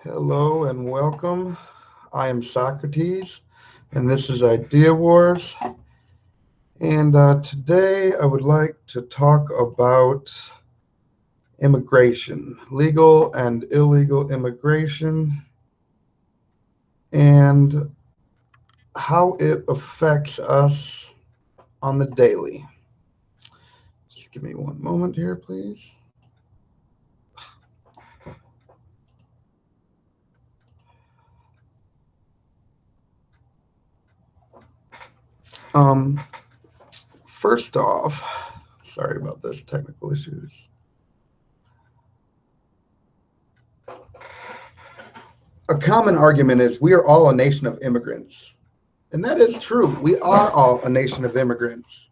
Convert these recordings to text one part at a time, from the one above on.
Hello and welcome. I am Socrates, and this is IdeaWars. And today I would like to talk about immigration, legal and illegal immigration, and how it affects us on the daily. Just give me one moment here, please. Um, First off, sorry about this technical issues. A common argument is we are all a nation of immigrants. And that is true. We are all a nation of immigrants.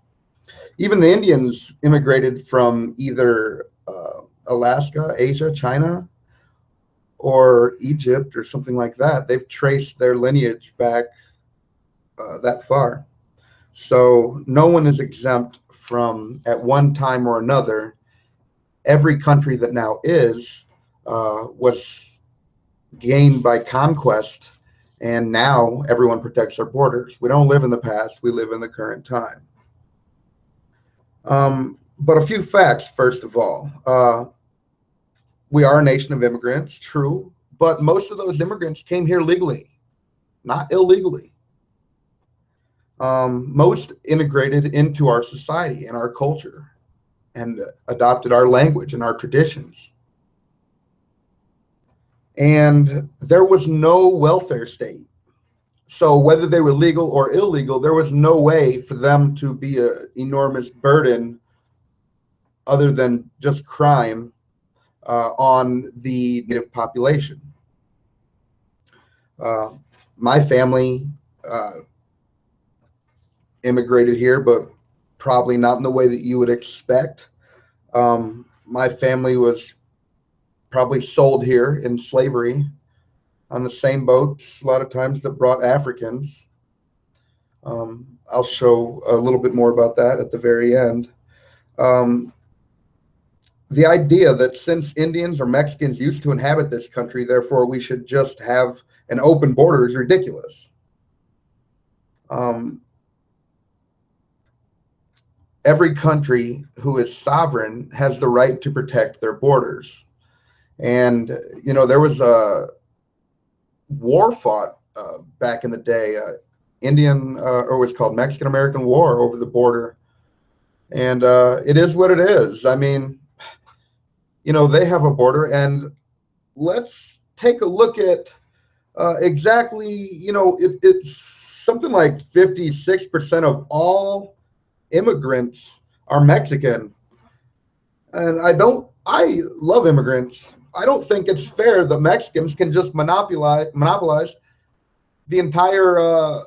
Even the Indians immigrated from either Alaska, Asia, China, or Egypt, or something like that. They've traced their lineage back that far. So no one is exempt from, at one time or another, every country that now is was gained by conquest, and now everyone protects their borders. We don't live in the past, we live in the current time. But a few facts, first of all. We are a nation of immigrants, true, but most of those immigrants came here legally, not illegally. Most integrated into our society and our culture and adopted our language and our traditions. And there was no welfare state. So whether they were legal or illegal, there was no way for them to be an enormous burden other than just crime on the native population. My family immigrated here, but probably not in the way that you would expect. My family was probably sold here in slavery on the same boats a lot of times that brought Africans. I'll show a little bit more about that at the very end. The idea that since Indians or Mexicans used to inhabit this country, therefore we should just have an open border is ridiculous. Every country who is sovereign has the right to protect their borders. And, you know, there was a war fought back in the day, Indian, or what's called Mexican American War over the border. And it is what it is. I mean, you know, they have a border, and let's take a look at exactly, you know, it's something like 56% of all immigrants are Mexican. And I love immigrants. I don't think it's fair that Mexicans can just monopolize the entire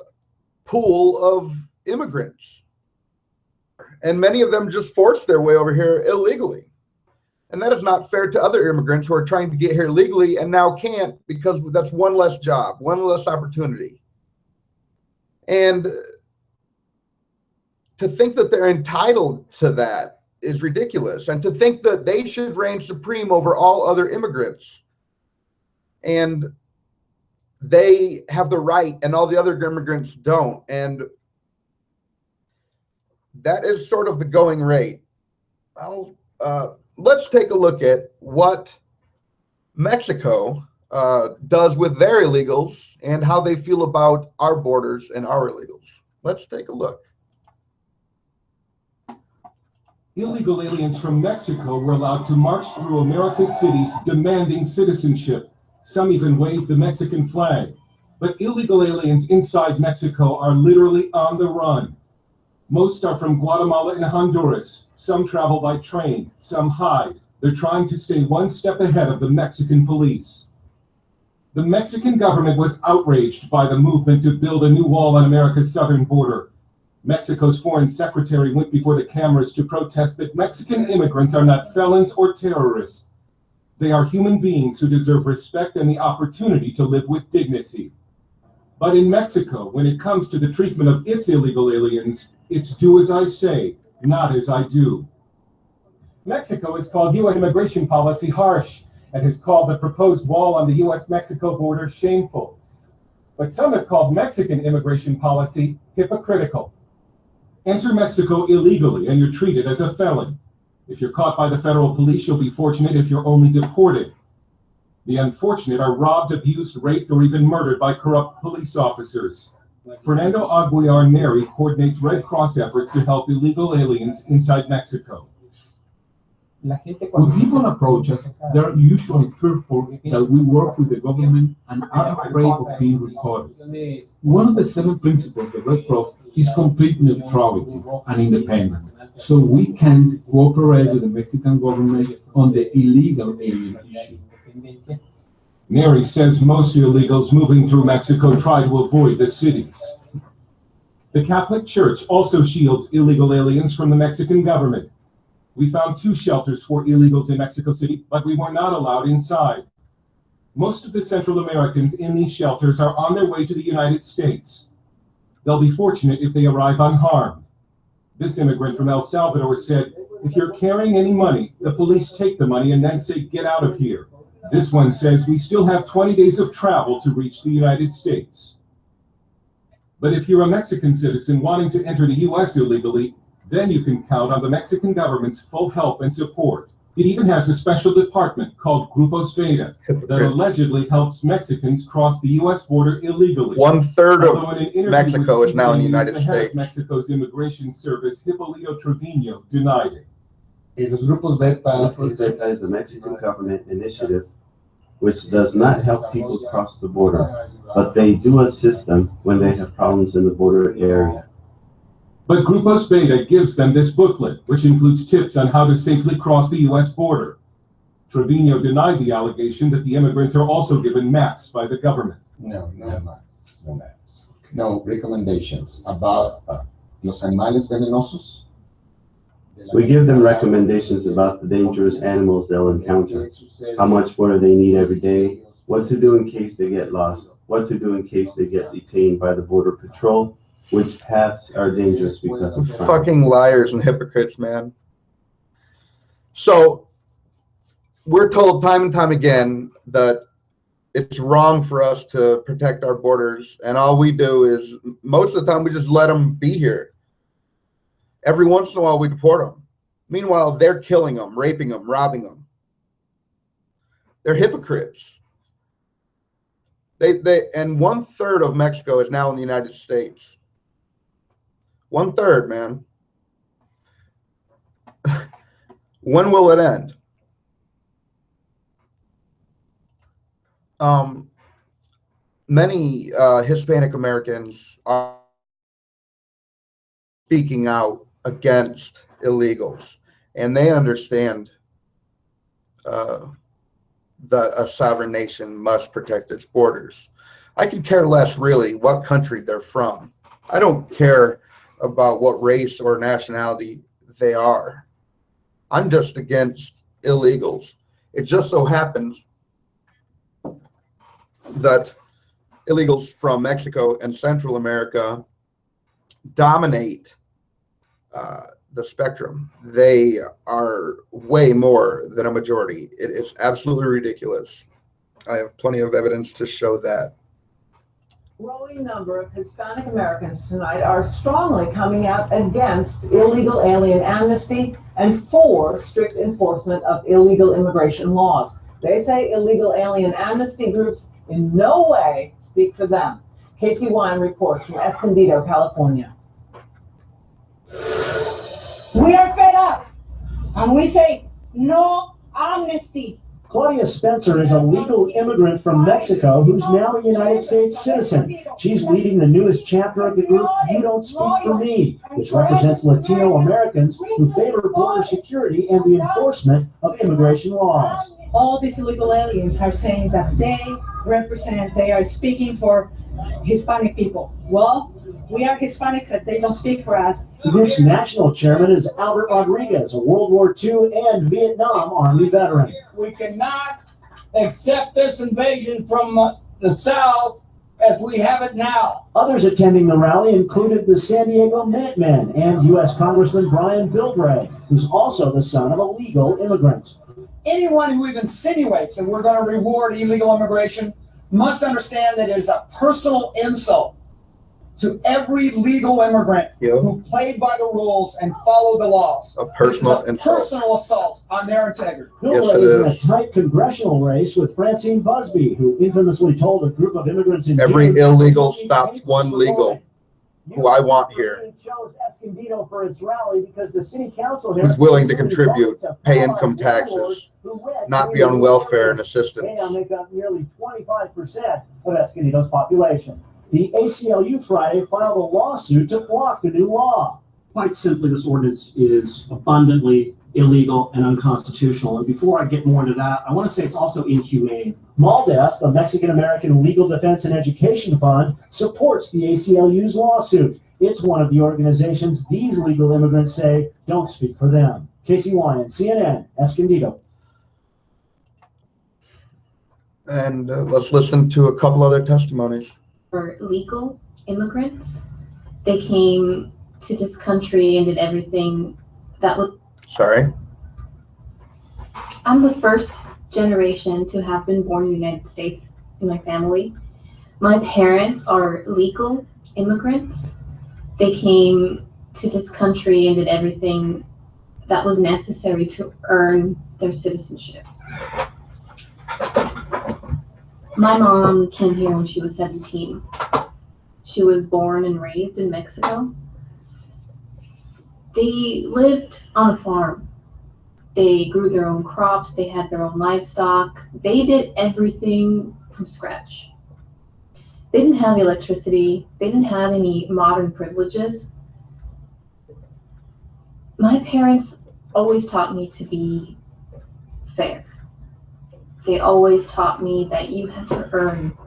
pool of immigrants. And many of them just force their way over here illegally. And that is not fair to other immigrants who are trying to get here legally and now can't, because that's one less job, one less opportunity. And to think that they're entitled to that is ridiculous. And to think that they should reign supreme over all other immigrants, and they have the right and all the other immigrants don't. And that is sort of the going rate. Let's take a look at what Mexico does with their illegals and how they feel about our borders and our illegals. Let's take a look. Illegal aliens from Mexico were allowed to march through America's cities demanding citizenship. Some even waved the Mexican flag. But illegal aliens inside Mexico are literally on the run. Most are from Guatemala and Honduras. Some travel by train, some hide. They're trying to stay one step ahead of the Mexican police. The Mexican government was outraged by the movement to build a new wall on America's southern border. Mexico's foreign secretary went before the cameras to protest that Mexican immigrants are not felons or terrorists. They are human beings who deserve respect and the opportunity to live with dignity. But in Mexico, when it comes to the treatment of its illegal aliens, it's do as I say, not as I do. Mexico has called U.S. immigration policy harsh. and has called the proposed wall on the US-Mexico border shameful. But some have called Mexican immigration policy hypocritical. Enter Mexico illegally and you're treated as a felon. If you're caught by the federal police, you'll be fortunate if you're only deported. The unfortunate are robbed, abused, raped, or even murdered by corrupt police officers. Fernando Aguiar Neri coordinates Red Cross efforts to help illegal aliens inside Mexico. When people approach us, they're usually fearful that we work with the government and are afraid of being recorded. One of the 7 principles of the Red Cross is complete neutrality and independence, so we can't cooperate with the Mexican government on the illegal alien issue. Neri says most illegals moving through Mexico try to avoid the cities. The Catholic Church also shields illegal aliens from the Mexican government. We found 2 shelters for illegals in Mexico City, but we were not allowed inside. Most of the Central Americans in these shelters are on their way to the United States. They'll be fortunate if they arrive unharmed. This immigrant from El Salvador said, "If you're carrying any money, the police take the money and then say, 'Get out of here.' This one says, 'We still have 20 days of travel to reach the United States.' But if you're a Mexican citizen wanting to enter the US illegally, then you can count on the Mexican government's full help and support. It even has a special department called Grupos Beta that allegedly helps Mexicans cross the US border illegally. 1/3 of Mexico is now in the United The head of States. Mexico's immigration service, Hipólito Trevino, denied it. Los Grupos Beta Grupos Beta is a Mexican government initiative which does not help people cross the border, but they do assist them when they have problems in the border area. But Grupos Beta gives them this booklet, which includes tips on how to safely cross the US border. Trevino denied the allegation that the immigrants are also given maps by the government. No maps. No recommendations about los animales venenosos. We give them recommendations about the dangerous animals they'll encounter, how much water they need every day, what to do in case they get lost, what to do in case they get detained by the Border Patrol, which paths are dangerous because of crime. Fucking liars and hypocrites, man. So we're told time and time again that it's wrong for us to protect our borders, and all we do is, most of the time, we just let them be here. Every once in a while, we deport them. Meanwhile, they're killing them, raping them, robbing them. They're hypocrites. And 1/3 of Mexico is now in the United States. 1/3, man. When will it end? Many Hispanic Americans are speaking out against illegals, and they understand that a sovereign nation must protect its borders. I could care less really what country they're from. I don't care about what race or nationality they are. I'm just against illegals. It just so happens that illegals from Mexico and Central America dominate the spectrum. They are way more than a majority. It is absolutely ridiculous. I have plenty of evidence to show that. Growing number of Hispanic Americans tonight are strongly coming out against illegal alien amnesty and for strict enforcement of illegal immigration laws. They say illegal alien amnesty groups in no way speak for them. Casey Wine reports from Escondido, California. We are fed up, and we say no amnesty. Claudia Spencer is a legal immigrant from Mexico who's now a United States citizen. She's leading the newest chapter of the group You Don't Speak for Me, which represents Latino Americans who favor border security and the enforcement of immigration laws. All these illegal aliens are saying that they are speaking for Hispanic people. Well, we are Hispanics and they don't speak for us. The group's national chairman is Albert Rodriguez, a World War II and Vietnam Army veteran. We cannot accept this invasion from the South as we have it now. Others attending the rally included the San Diego Minutemen and U.S. Congressman Brian Bilbray, who's also the son of a legal immigrant. anyone who even insinuates that we're going to reward illegal immigration must understand that it is a personal insult to every legal immigrant who played by the rules and followed the laws. A personal insult. Personal assault on their integrity. Yes, Hillary it is in a is. tight congressional race with Francine Busby, who infamously told a group of immigrants in Every June, illegal stops one legal. Who I want here. Chose Escondido for its rally because the city council Who's willing to contribute, pay income taxes, not be on welfare and assistance. They now make up nearly 25% of Escondido's population. The ACLU Friday filed a lawsuit to block the new law. Quite simply, this ordinance is abundantly illegal and unconstitutional. And before I get more into that, I want to say it's also inhumane. MALDEF, the Mexican American Legal Defense and Education Fund, supports the ACLU's lawsuit. It's one of the organizations these legal immigrants say don't speak for them. Casey Wyan, CNN, Escondido. And let's listen to a couple other testimonies. For legal immigrants, they came to this country and did everything that would. Sorry. I'm the first generation to have been born in the United States in my family. My parents are legal immigrants. They came to this country and did everything that was necessary to earn their citizenship. My mom came here when she was 17. She was born and raised in Mexico. They lived on a farm. They grew their own crops. They had their own livestock. They did everything from scratch. They didn't have electricity. They didn't have any modern privileges. My parents always taught me to be fair. They always taught me that you had to earn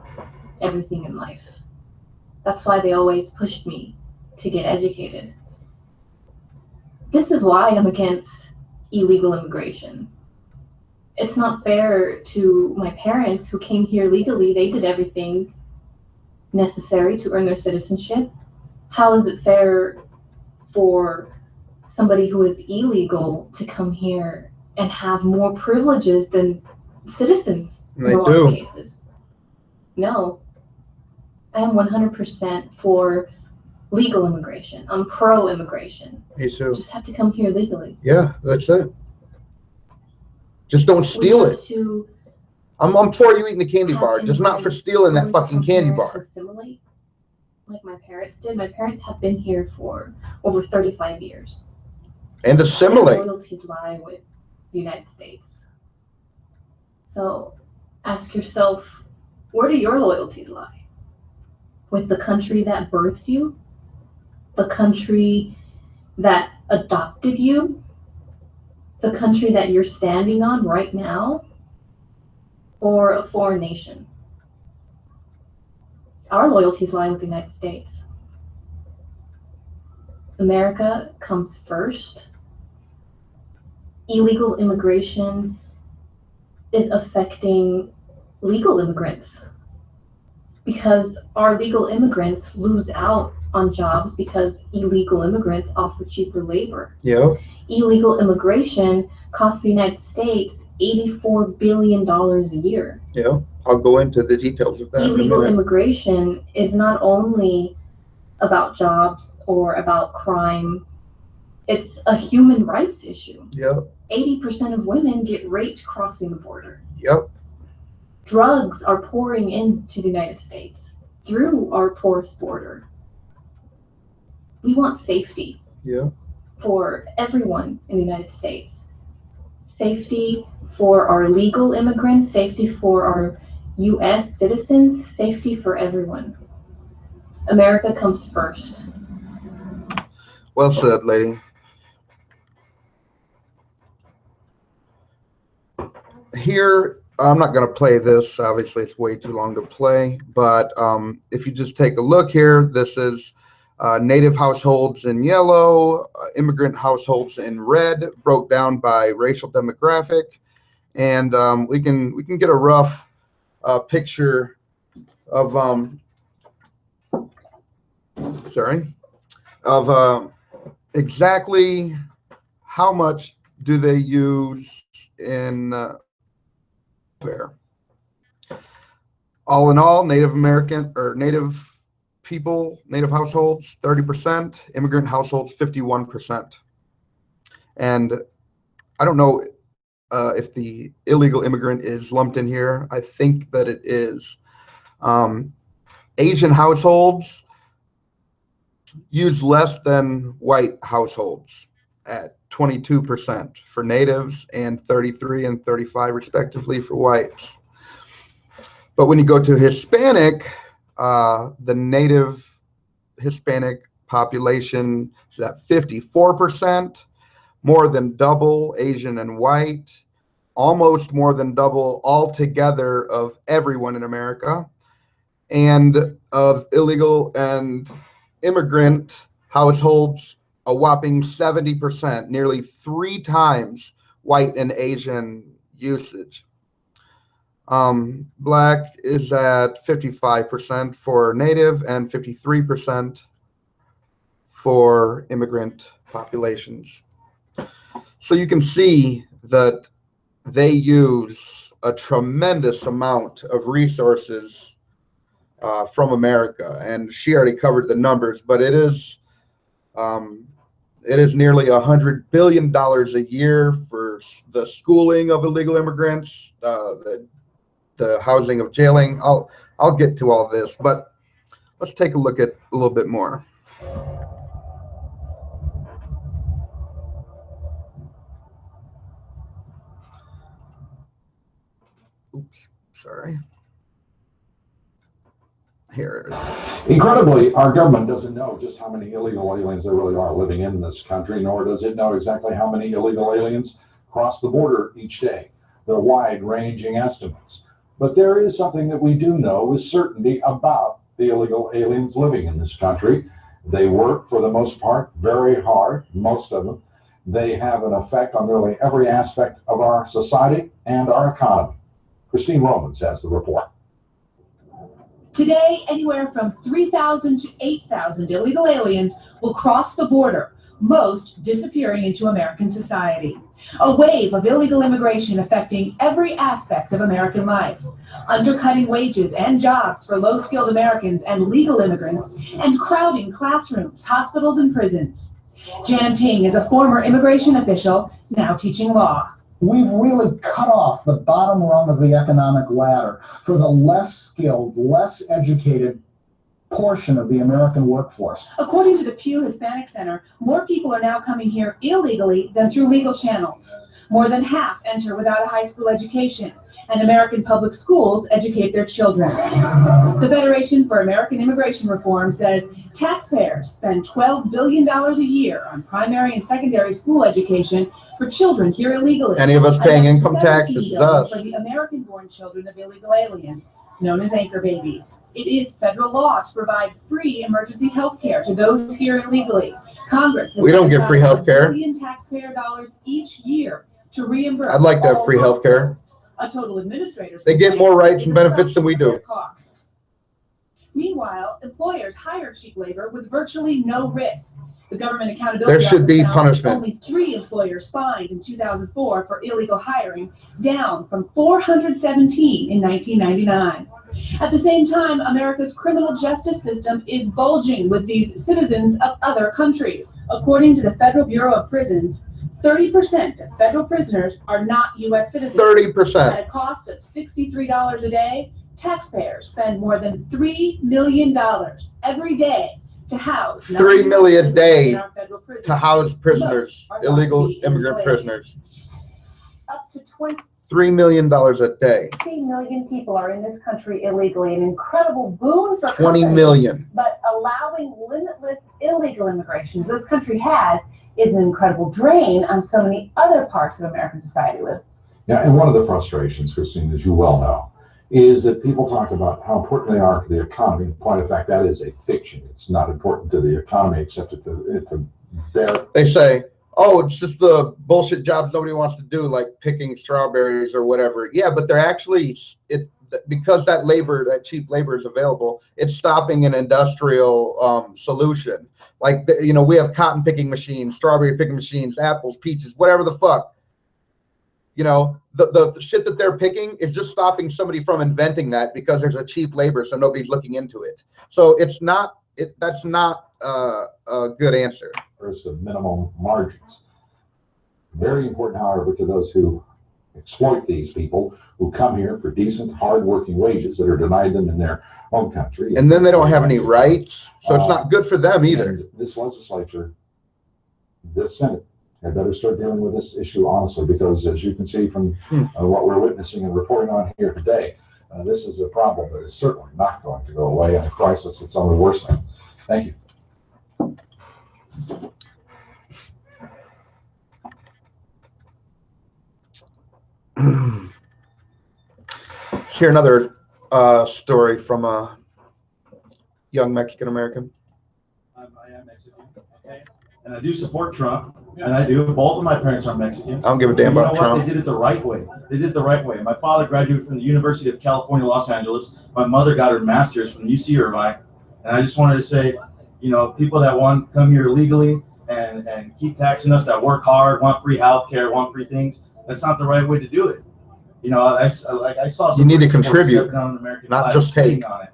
everything in life. That's why they always pushed me to get educated. This is why I'm against illegal immigration. It's not fair to my parents who came here legally. They did everything necessary to earn their citizenship. How is it fair for somebody who is illegal to come here and have more privileges than citizens in a lot of cases? No. I am 100% for legal immigration. I'm pro-immigration. Me too. You just have to come here legally. Yeah, that's it. Just don't steal it. To I'm for you eating a candy bar, just not for stealing that fucking candy bar. Assimilate, like my parents did. My parents have been here for over 35 years. And assimilate. Their loyalties lie with the United States. So ask yourself, where do your loyalties lie? With the country that birthed you? The country that adopted you? The country that you're standing on right now? Or a foreign nation? Our loyalties lie with the United States. America comes first. Illegal immigration is affecting legal immigrants because our legal immigrants lose out on jobs because illegal immigrants offer cheaper labor. Yep. Illegal immigration costs the United States $84 billion a year. Yeah, I'll go into the details of that in a Illegal minute. immigration is not only about jobs or about crime, it's a human rights issue. Yep. 80% of women get raped crossing the border. Yep. Drugs are pouring into the United States through our porous border. We want safety. Yeah. For everyone in the United States. Safety for our legal immigrants, safety for our U.S. citizens, safety for everyone. America comes first. Well said, lady. Here, I'm not going to play this. Obviously, it's way too long to play. But if you just take a look here, this is native households in yellow, immigrant households in red, broke down by racial demographic, and we can get a rough picture of exactly how much do they use in welfare? All in all, Native American or Native people, Native households, 30%, immigrant households, 51%. And I don't know if the illegal immigrant is lumped in here. I think that it is. Asian households use less than white households at 22% for natives and 33 and 35 respectively for whites. But when you go to Hispanic, the native Hispanic population is at 54%, more than double Asian and white, almost more than double altogether of everyone in America, and of illegal and immigrant households, a whopping 70%, nearly 3 times white and Asian usage. Black is at 55% for native and 53% for immigrant populations. So you can see that they use a tremendous amount of resources from America, and she already covered the numbers, but it is nearly $100 billion a year for the schooling of illegal immigrants, the housing of jailing. I'll get to all this, but let's take a look at a little bit more. Oops, sorry. Here it is. Incredibly, our government doesn't know just how many illegal aliens there really are living in this country, nor does it know exactly how many illegal aliens cross the border each day. They're wide-ranging estimates. But there is something that we do know with certainty about the illegal aliens living in this country. They work, for the most part, very hard, most of them. They have an effect on nearly every aspect of our society and our economy. Christine Romans has the report. Today, anywhere from 3,000 to 8,000 illegal aliens will cross the border, most disappearing into American society. A wave of illegal immigration affecting every aspect of American life, undercutting wages and jobs for low-skilled Americans and legal immigrants, and crowding classrooms, hospitals, and prisons. Jan Ting is a former immigration official, now teaching law. We've really cut off the bottom rung of the economic ladder for the less skilled, less educated portion of the American workforce. According to the Pew Hispanic Center, more people are now coming here illegally than through legal channels. More than half enter without a high school education, and American public schools educate their children. The Federation for American Immigration Reform says taxpayers spend $12 billion a year on primary and secondary school education for children here illegally. Any of us paying income tax, this is us. For the American-born children of illegal aliens, known as anchor babies. It is federal law to provide free emergency health care to those here illegally. Congress has we don't get free health care. $1 billion taxpayer dollars each year to reimburse. I'd like to have free health care. A total administrators. They get more rights and benefits than we do. Costs. Meanwhile, employers hire cheap labor with virtually no risk. The Government Accountability There should be Office found punishment. Only 3 employers fined in 2004 for illegal hiring, down from 417 in 1999. At the same time, America's criminal justice system is bulging with these citizens of other countries. According to the Federal Bureau of Prisons, 30% of federal prisoners are not U.S. citizens. 30%. At a cost of $63 a day, taxpayers spend more than $3 million every day to house $3 million a day to house prisoners, illegal immigrant prisoners. Up to 20 $3 million a day. 15 million people are in this country illegally, an incredible boon for 20 companies, million. But allowing limitless illegal immigration, as this country has, is an incredible drain on so many other parts of American society live. Yeah, and one of the frustrations, Christine, as you well know, is that people talk about how important they are to the economy. In point of fact, that is a fiction. It's not important to the economy except at the bare. They say, oh, it's just the bullshit jobs nobody wants to do, like picking strawberries or whatever. Yeah, but they're actually, because that labor, that cheap labor is available, it's stopping an industrial solution. Like, we have cotton picking machines, strawberry picking machines, apples, peaches, whatever the fuck. You know, the shit that they're picking is just stopping somebody from inventing that because there's a cheap labor, so nobody's looking into it. So it's not that's not a good answer. There's the minimum margins. Very important, however, to those who exploit these people who come here for decent, hard-working wages that are denied them in their own country. And then they don't have any rights, so it's not good for them either. And this legislature, this Senate, had better start dealing with this issue honestly, because as you can see from what we're witnessing and reporting on here today, this is a problem that is certainly not going to go away, and a crisis that's only worsening. Thank you. Hear another story from a young Mexican American. I am Mexican, okay? And I do support Trump, and I do. Both of my parents are Mexicans. I don't give a damn about Trump. They did it the right way. They did it the right way. My father graduated from the University of California, Los Angeles. My mother got her master's from UC Irvine. And I just wanted to say, you know, people that want to come here illegally and keep taxing us, that work hard, want free health care, want free things, that's not the right way to do it. You know, I saw some. You need to contribute, not just take. On it.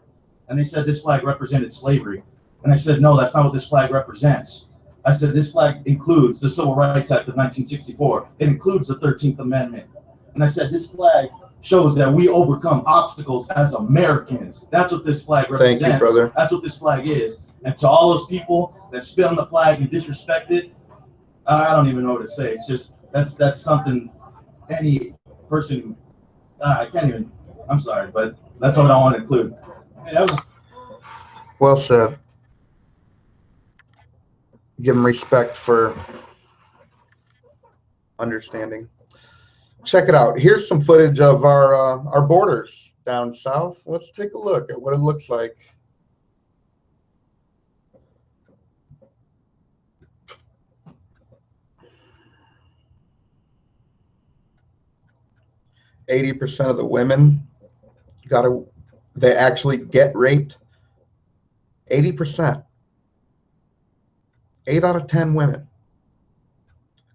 And they said this flag represented slavery. And I said, no, that's not what this flag represents. I said, this flag includes the Civil Rights Act of 1964. It includes the 13th Amendment. And I said, this flag shows that we overcome obstacles as Americans. That's what this flag represents. Thank you, brother. That's what this flag is. And to all those people that spit on the flag and disrespect it, I don't even know what to say. It's just, that's something any person, I can't even, I'm sorry, but that's what I want to include. Well said. Give them respect for understanding. Check it out. Here's some footage of our borders down south. Let's take a look at what it looks like. %80 of the women they actually get raped. 80%. 8 out of 10 women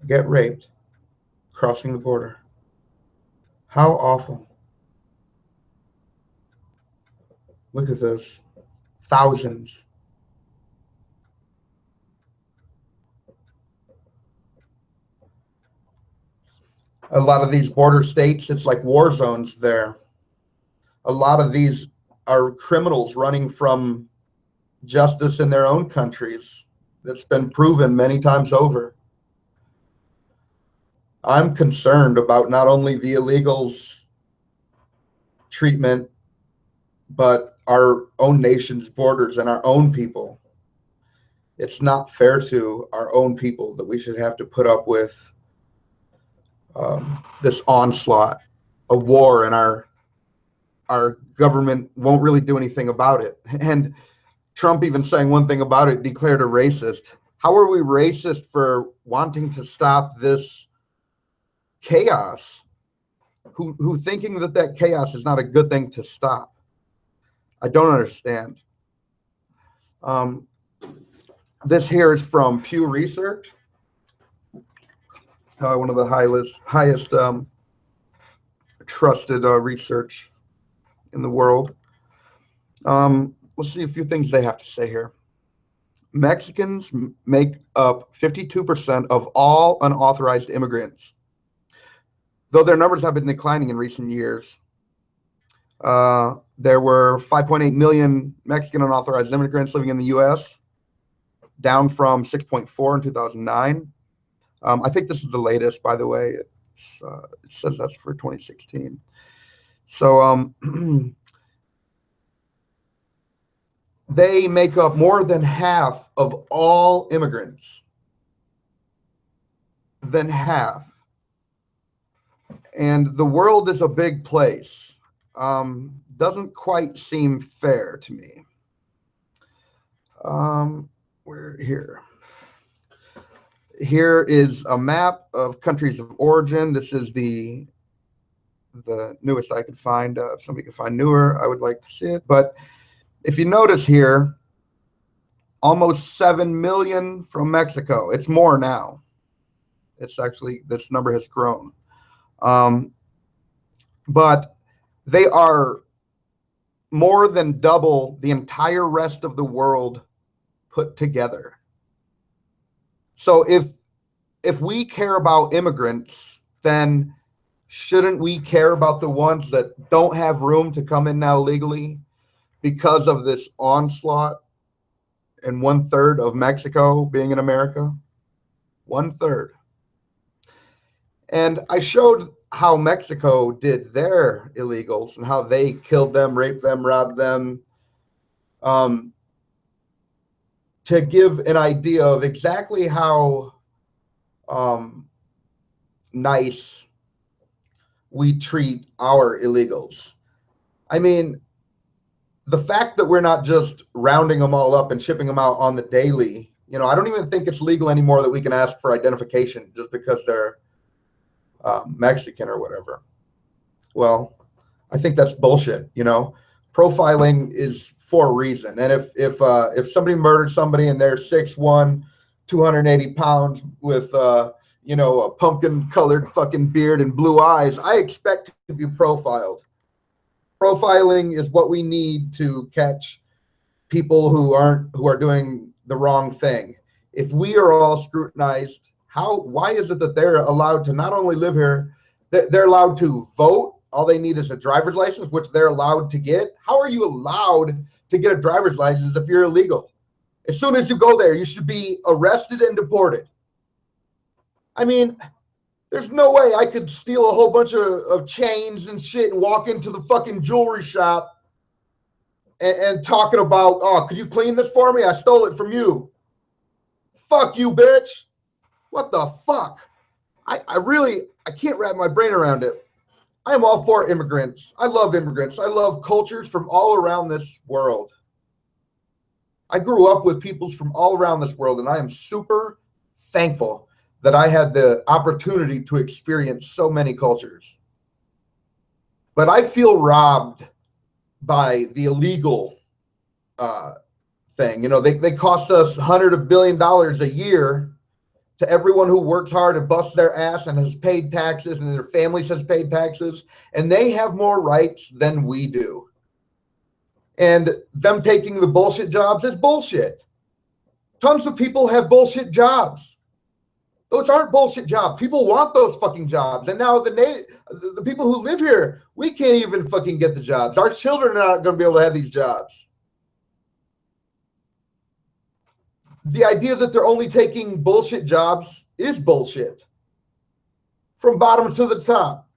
get raped crossing the border. How awful. Look at this. Thousands. A lot of these border states, it's like war zones there. A lot of these are criminals running from justice in their own countries. That's been proven many times over. I'm concerned about not only the illegals' treatment, but our own nation's borders and our own people. It's not fair to our own people that we should have to put up with this onslaught, a war, and our government won't really do anything about it. And Trump even saying one thing about it, declared a racist. How are we racist for wanting to stop this chaos? Who thinking that chaos is not a good thing to stop? I don't understand. This here is from Pew Research, one of the highest trusted research in the world. Let's see a few things they have to say here. Mexicans make up 52% of all unauthorized immigrants, though their numbers have been declining in recent years. There were 5.8 million Mexican unauthorized immigrants living in the U.S., down from 6.4 in 2009. I think this is the latest, by the way. It says that's for 2016. So they make up more than half of all immigrants. Than half. And the world is a big place. Doesn't quite seem fair to me. We're here. Here is a map of countries of origin. This is the newest I could find. If somebody can find newer, I would like to see it. But if you notice here, almost 7 million from Mexico. It's more now. It's actually, this number has grown. But they are more than double the entire rest of the world put together. So if we care about immigrants, then shouldn't we care about the ones that don't have room to come in now legally because of this onslaught and 1/3 of Mexico being in America? 1/3. And I showed how Mexico did their illegals and how they killed them, raped them, robbed them, to give an idea of exactly how nice we treat our illegals. I mean, the fact that we're not just rounding them all up and shipping them out on the daily, I don't even think it's legal anymore that we can ask for identification just because they're Mexican or whatever. Well, I think that's bullshit. Profiling is for a reason. And if somebody murdered somebody and they're 6'1", 280 pounds with a pumpkin colored fucking beard and blue eyes, I expect to be profiled. Profiling is what we need to catch people who are doing the wrong thing. If we are all scrutinized, why is it that they're allowed to not only live here, they're allowed to vote? All they need is a driver's license, which they're allowed to get. How are you allowed to get a driver's license if you're illegal? As soon as you go there, you should be arrested and deported. I mean, there's no way I could steal a whole bunch of chains and shit and walk into the fucking jewelry shop and talking about, oh, could you clean this for me? I stole it from you. Fuck you, bitch. What the fuck? I can't wrap my brain around it. I am all for immigrants. I love immigrants. I love cultures from all around this world. I grew up with peoples from all around this world, and I am super thankful that I had the opportunity to experience so many cultures. But I feel robbed by the illegal thing. They cost us $100 of billion a year to everyone who works hard and busts their ass and has paid taxes and their families has paid taxes, and they have more rights than we do. And them taking the bullshit jobs is bullshit. Tons of people have bullshit jobs. Those aren't bullshit jobs. People want those fucking jobs. And now the people who live here, we can't even fucking get the jobs. Our children are not going to be able to have these jobs. The idea that they're only taking bullshit jobs is bullshit. From bottom to the top.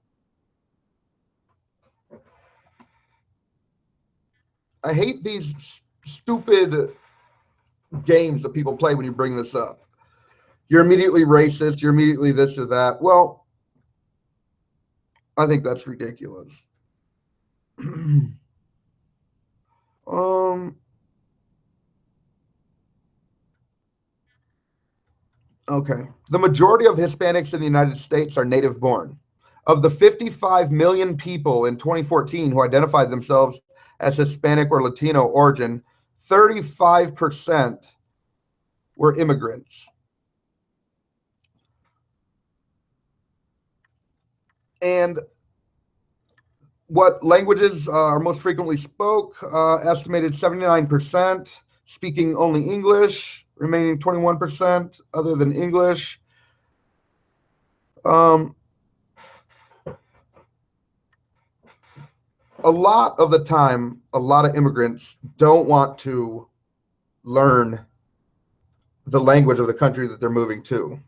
I hate these stupid games that people play when you bring this up. You're immediately racist. You're immediately this or that. Well, I think that's ridiculous. Okay. The majority of Hispanics in the United States are native born. Of the 55 million people in 2014 who identified themselves as Hispanic or Latino origin, 35% were immigrants. And what languages are most frequently spoke? Estimated 79% speaking only English, remaining 21% other than English. A lot of the time, a lot of immigrants don't want to learn the language of the country that they're moving to.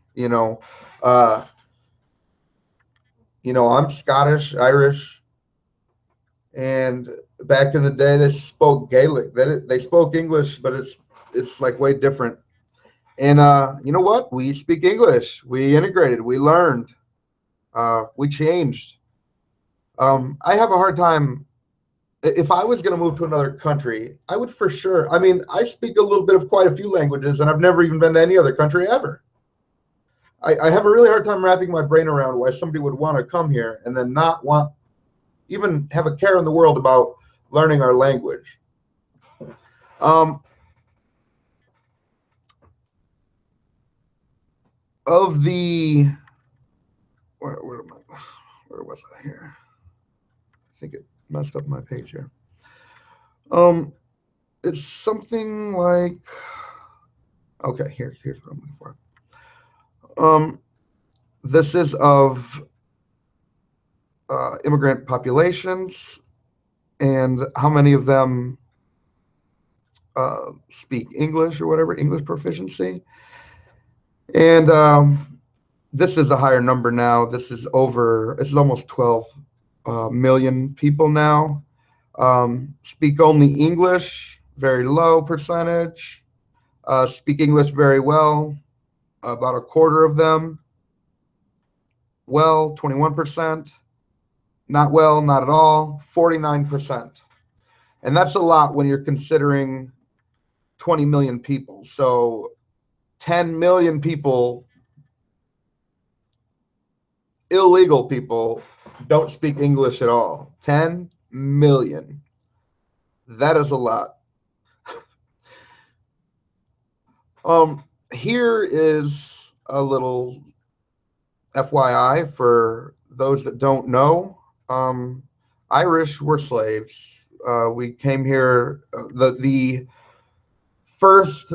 I'm Scottish, Irish, and back in the day they spoke Gaelic. They spoke English, but it's like way different. And you know what? We speak English. We integrated. We learned. We changed. I have a hard time. If I was going to move to another country, I would for sure. I mean, I speak a little bit of quite a few languages, and I've never even been to any other country ever. I have a really hard time wrapping my brain around why somebody would want to come here and then not want, even have a care in the world about learning our language. Of the, where am I? where was I here? I think it messed up my page here. It's something like, okay, here's what I'm looking for. This is of immigrant populations and how many of them speak English or whatever, English proficiency. And this is a higher number now. This is almost 12 million people now. Speak only English, very low percentage. Speak English very well, about a quarter of them. Well, 21%. Not well, not at all, 49%. And that's a lot when you're considering 20 million people. So 10 million people, illegal people, don't speak English at all. 10 million. That is a lot. Here is a little FYI for those that don't know. Irish were slaves. We came here, the first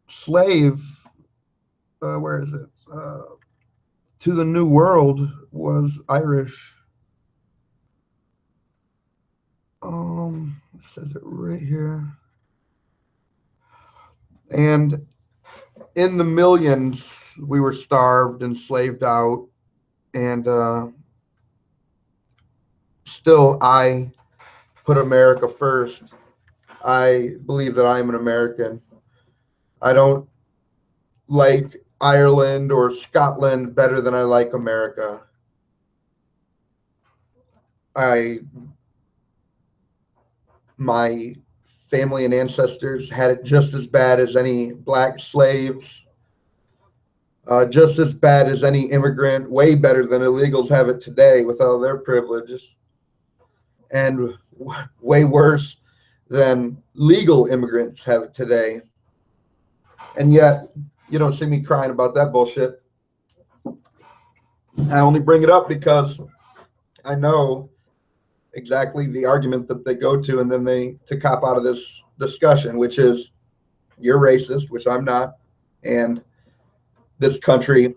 slave, where is it? To the New World was Irish. It says it right here. And in the millions, we were starved, enslaved out, and still I put America first. I believe that I am an American. I don't like Ireland or Scotland better than I like America. My family and ancestors had it just as bad as any black slaves, just as bad as any immigrant, way better than illegals have it today with all their privileges, and way worse than legal immigrants have it today. And yet, you don't see me crying about that bullshit. I only bring it up because I know exactly the argument that they go to, and then to cop out of this discussion, which is you're racist, which I'm not, and this country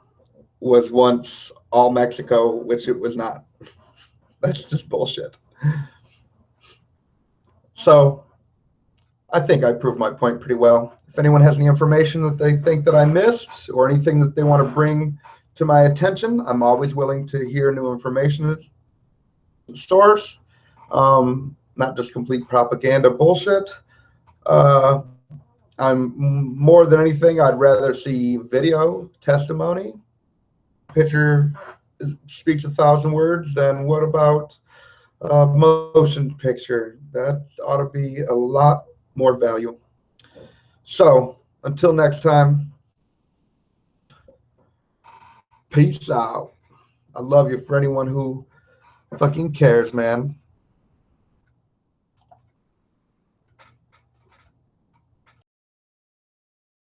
was once all Mexico, which it was not. That's just bullshit. So I think I proved my point pretty well. If anyone has any information that they think that I missed or anything that they want to bring to my attention, I'm always willing to hear new information source. Not just complete propaganda bullshit. I'm more than anything, I'd rather see video testimony. Picture speaks 1,000 words. Then what about motion picture? That ought to be a lot more value. So until next time, peace out. I love you. For anyone who fucking cares, man.